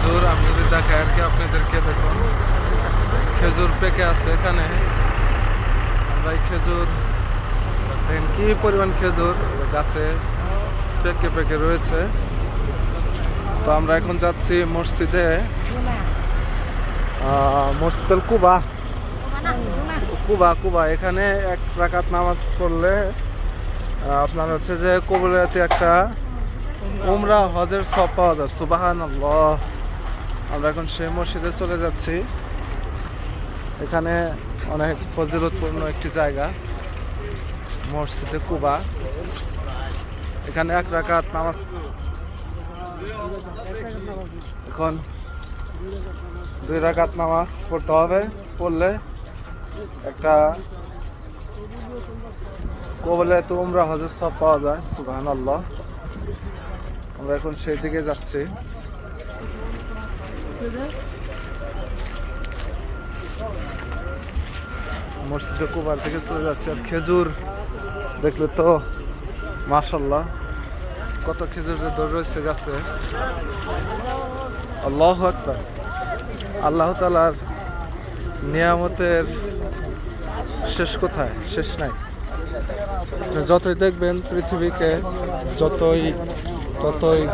খেজুর আমি যদি দেখাই আর কি আপনাদেরকে, দেখুন খেজুর পেকে আছে এখানে। আমরা এই খেজুর দেখেন কি পরিমাণ খেজুর গাছে পেকে পেকে রয়েছে। তো আমরা এখন যাচ্ছি মসজিদে, মসজিদুল কুবা কুবা কুবা এখানে এক রাকাত নামাজ পড়লে আপনার হচ্ছে যে কবুলিয়াতে একটা উমরা হজের সব পাওয়া যায়। সুবহানাল্লাহ। আমরা এখন সেই মসজিদে চলে যাচ্ছি। এখানে অনেক ফজিলতপূর্ণ একটি জায়গা মসজিদে কুবা। এখানে এক রাকাত নামাজ, এখন 2 রাকাত নামাজ পড়তে হবে। পড়লে একটা কবুলিয়াতে উমরা হজের সব পাওয়া যায়। সুবহানাল্লাহ। আমরা এখন সেই দিকে যাচ্ছি। মসজিদে কুবার থেকে চলে যাচ্ছে। আর খেজুর দেখলে তো মাশাআল্লাহ কত খেজুর ধরে রয়েছে গাছে। আল্লাহু আকবার। আল্লাহ তাআলার নিয়ামতের শেষ কোথায়? শেষ নাই। যতই দেখবেন পৃথিবীকে, যতই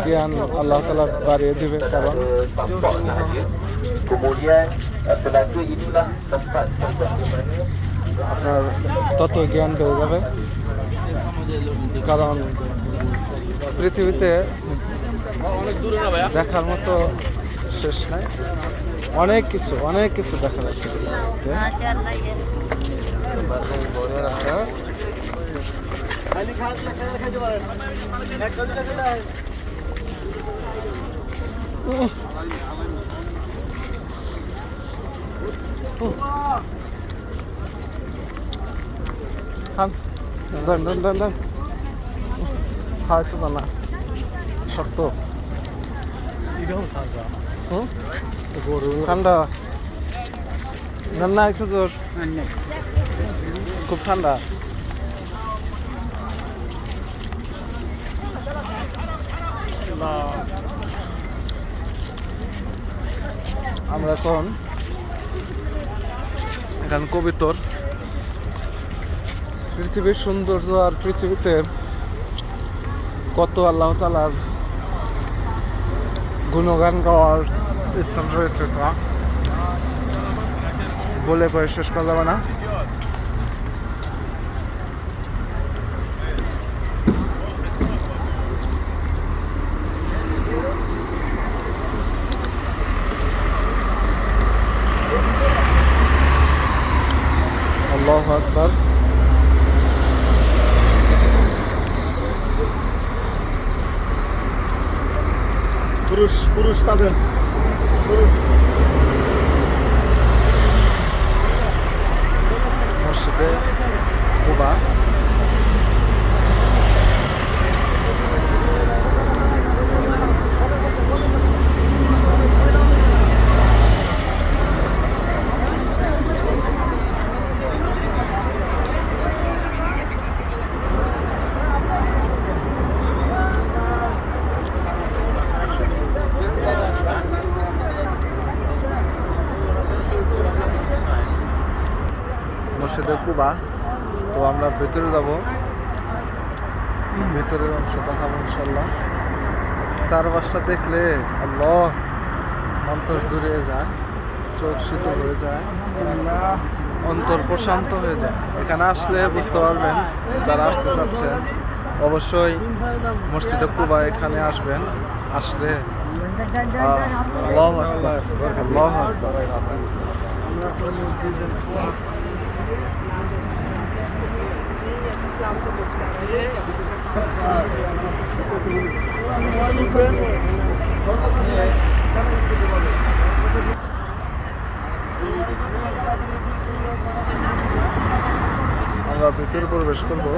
জ্ঞান আল্লাহ তাআলা বাড়িয়ে দিবে, কারণ আপনার তত জ্ঞান বেড়ে যাবে। কারণ পৃথিবীতে দেখার মতো শেষ নাই। অনেক কিছু দেখা যাচ্ছে। হয়তো না শক্ত ঠান্ডা না, একটু জোর, খুব ঠান্ডা। আমরা এখন এখানে কবিতর পৃথিবীর সৌন্দর্য আর পৃথিবীতে কত আল্লাহ তাআলার গুণগান গাওয়ার স্থান রয়েছে, তা বলে করে শেষ করা যাবে না। আল্লাহু আকবার। পুরুষ যাবেন। মসজিদে কুবা। মসজিদে কুবা। তো আমরা ভেতরে যাব, ভেতরের অংশ দেখাবো ইনশাল্লাহ। চারপাশটা দেখলে আল্লাহ অন্তর জুড়িয়ে যায়, চোখ শীতল হয়ে যায়, অন্তর প্রশান্ত হয়ে যায়। এখানে আসলে বুঝতে পারবেন, যারা আসতে চাচ্ছেন অবশ্যই মসজিদে কুবা এখানে আসবেন। আসলে আল্লাহু আকবার, আল্লাহু আকবার। আমরা ভিতরে প্রবেশ করবো।